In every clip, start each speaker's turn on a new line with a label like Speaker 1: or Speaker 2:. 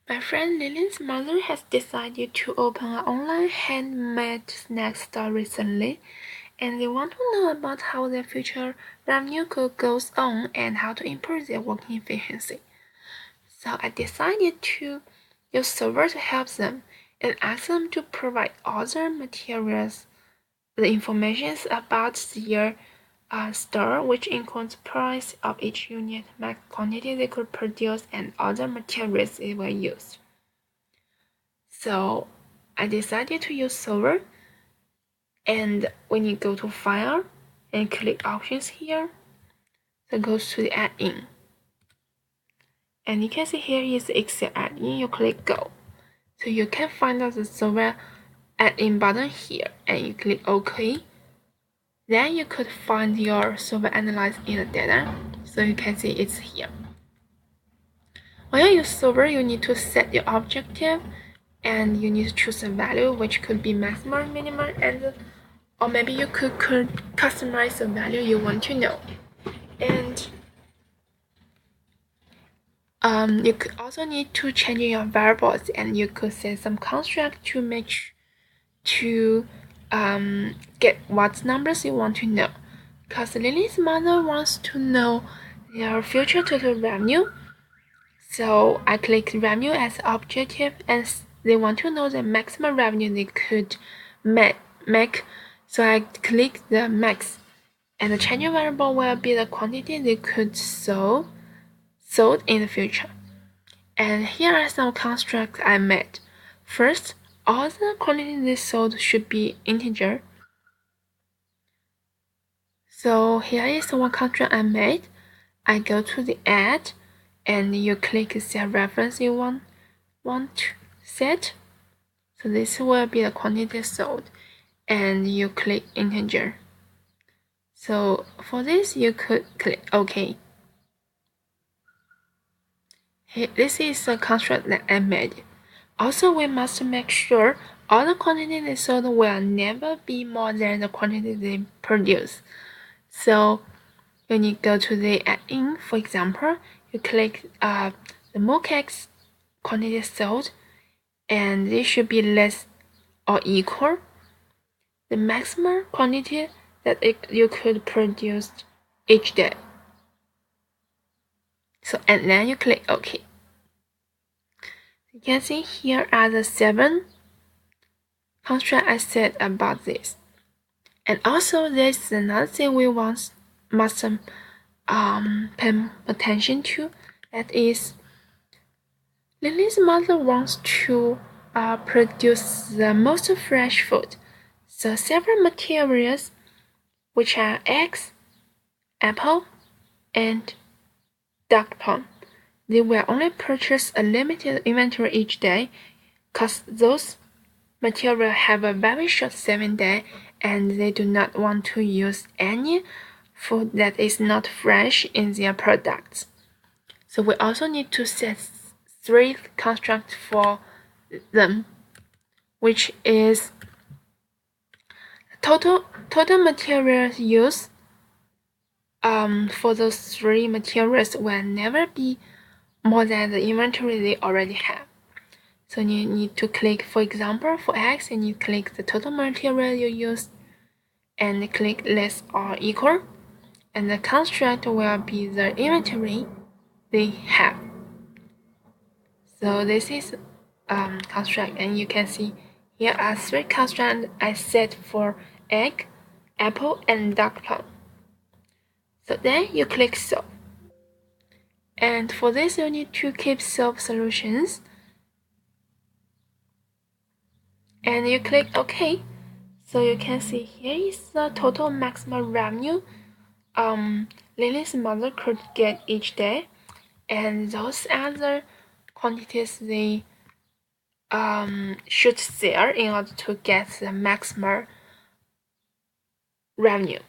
Speaker 1: My friend Lilian's mother has decided to open an online handmade snack store recently, and they want to know about how their future revenue could go on and how to improve their working efficiency. So I decided to use server to help them and ask them to provide other materials, the information about their store, which includes price of each unit, max quantity they could produce, and other materials they will use. So I decided to use server, and when you go to file and click options here, so go to the add-in. And you can see here is the Excel add-in, you click go. So you can find out the server add-in button here and you click OK. Then you could find your server analyze in the data, so you can see it's here. When you use server, you need to set your objective and you need to choose a value which could be maximum, minimum, and or maybe you could customize the value you want to know. And you could also need to change your variables, and you could set some construct to get what numbers you want to know. Because Lily's mother wants to know their future total revenue, so I click revenue as objective, and they want to know the maximum revenue they could make. So I click the max, and the changing variable will be the quantity they could sold in the future. And here are some constructs I made. First, all the quantity they sold should be integer. So here is one construct I made. I go to the add, and you click the reference you want to set. So this will be the quantity sold, and you click integer. So for this, you could click OK. Here, this is the construct that I made. Also, we must make sure all the quantity they sold will never be more than the quantity they produce. So when you go to the add-in, for example, you click the mooncakes quantity sold, and this should be less or equal the maximum quantity that you could produce each day. So, and then you click OK. You can see here are the 7 constructs I said about this. And also there's another thing we must pay attention to, that is Lily's mother wants to produce the most fresh food. So several materials, which are eggs, apple, and duck pond, they will only purchase a limited inventory each day, because those materials have a very short saving day, and they do not want to use any food that is not fresh in their products. So we also need to set 3 constructs for them, which is total materials used for those 3 materials will never be more than the inventory they already have. So you need to click, for example, for eggs, and you click the total material you used and click less or equal, and the construct will be the inventory they have. So this is construct, and you can see here are 3 constructs I set for egg, apple, and duck pond. So then you click solve. And for this, you need to keep solve solutions. And you click OK. So you can see here is the total maximum revenue Lily's mother could get each day, and those other quantities they should sell in order to get the maximum revenue.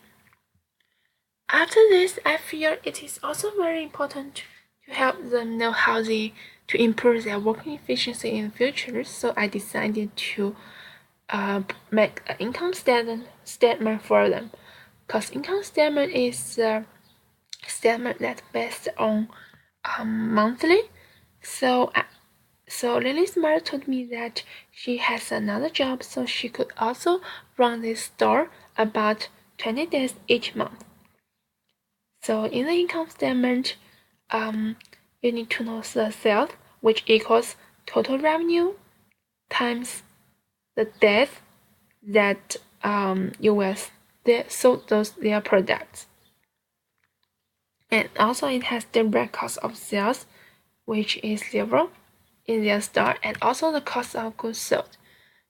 Speaker 1: After this, I feel it is also very important to help them know how to improve their working efficiency in the future. So I decided to make an income statement for them, because income statement is a statement that's based on monthly. So So Lily's mother told me that she has another job, so she could also run this store about 20 days each month. So in the income statement, you need to know the sales, which equals total revenue times the days that you will sold their products. And also it has direct cost of sales, which is 0 in their store, and also the cost of goods sold.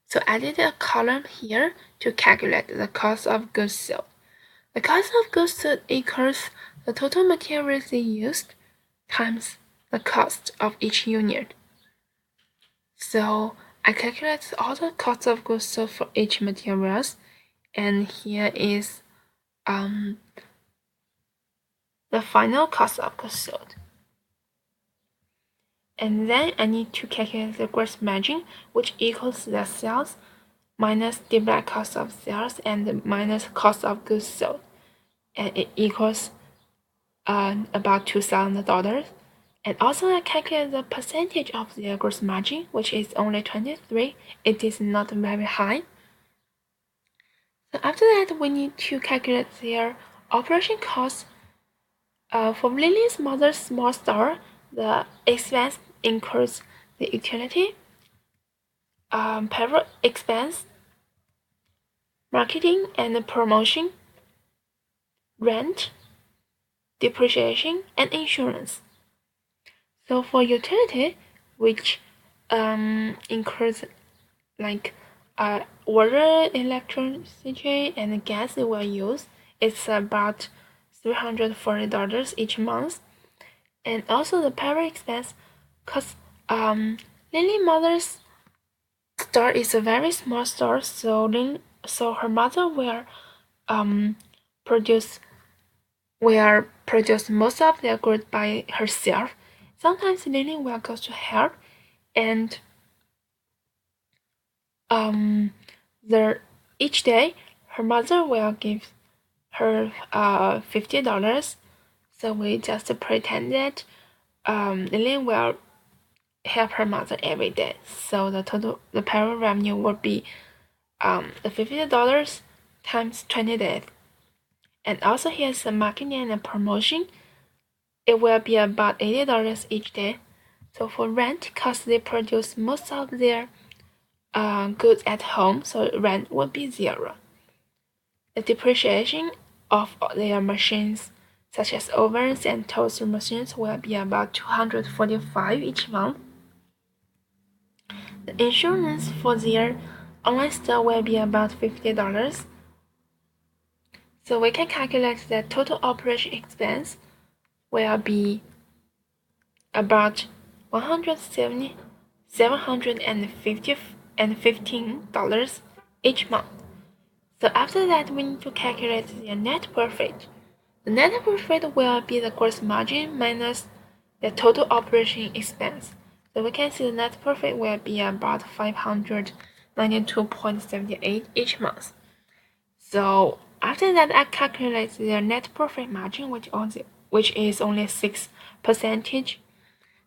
Speaker 1: So I did a column here to calculate the cost of goods sold. The cost of goods sold equals the total materials they used times the cost of each unit. So I calculate all the cost of goods sold for each materials, and here is the final cost of goods sold. And then I need to calculate the gross margin, which equals the sales minus direct cost of sales and minus cost of goods sold, and it equals about $2,000. And also I calculate the percentage of their gross margin, which is only 23. It is not very high. So after that, we need to calculate their operation costs. For Lily's mother's small store, the expense includes the utility, payroll expense, marketing and promotion, rent, depreciation, and insurance. So for utility, which includes like water, electricity, and gas they will use, it's about $340 each month. And also the payroll expense, cause Lily mother's store is a very small store, so her mother will produce most of their goods by herself. Sometimes Lily will go to help, and each day her mother will give her $50. So we just pretend that Lily will help her mother every day. So the payroll revenue will be the $50 times 20 days. And also here's the marketing and promotion. It will be about $80 each day. So for rent, because they produce most of their goods at home, so rent will be 0. The depreciation of their machines, such as ovens and toaster machines, will be about $245 each month. The insurance for their online store will be about $50. So we can calculate that total operation expense will be about $715 each month. So after that, we need to calculate the net profit. The net profit will be the gross margin minus the total operation expense. So we can see the net profit will be about $592.78 each month. So after that, I calculate the net profit margin, which is only 6%.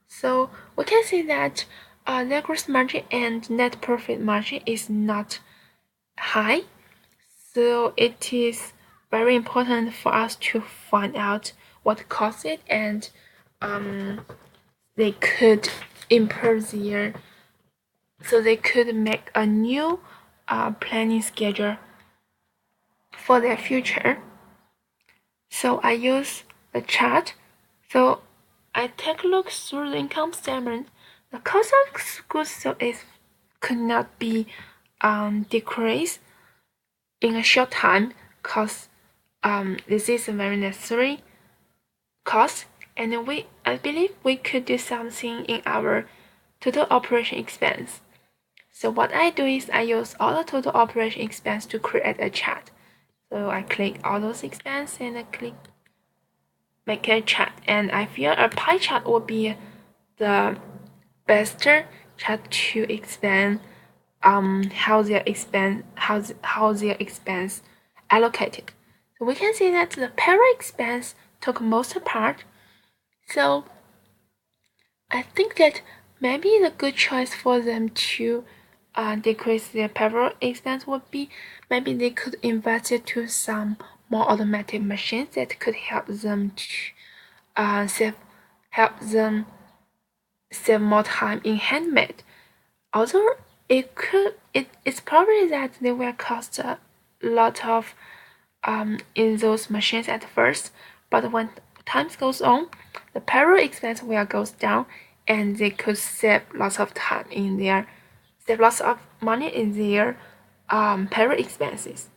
Speaker 1: So we can see that the gross margin and net profit margin is not high. So it is very important for us to find out what caused it, and they could improve so they could make a new planning schedule for their future. So I use the chart. So I take a look through the income statement. The cost of goods sold could not be decreased in a short time, because this is a very necessary cost, and I believe we could do something in our total operation expense. So what I do is I use all the total operation expense to create a chart. So I click all those expense and I click make a chart, and I feel a pie chart would be the best chart to explain how their expense allocated. So we can see that the payroll expense took most part. So I think that maybe the good choice for them to decrease their payroll expense would be maybe they could invest it to some more automatic machines that could help them to save more time in handmade. Although it's probably that they will cost a lot of in those machines at first, but when time goes on, the payroll expense will goes down, and they could save lots of money in their payroll expenses.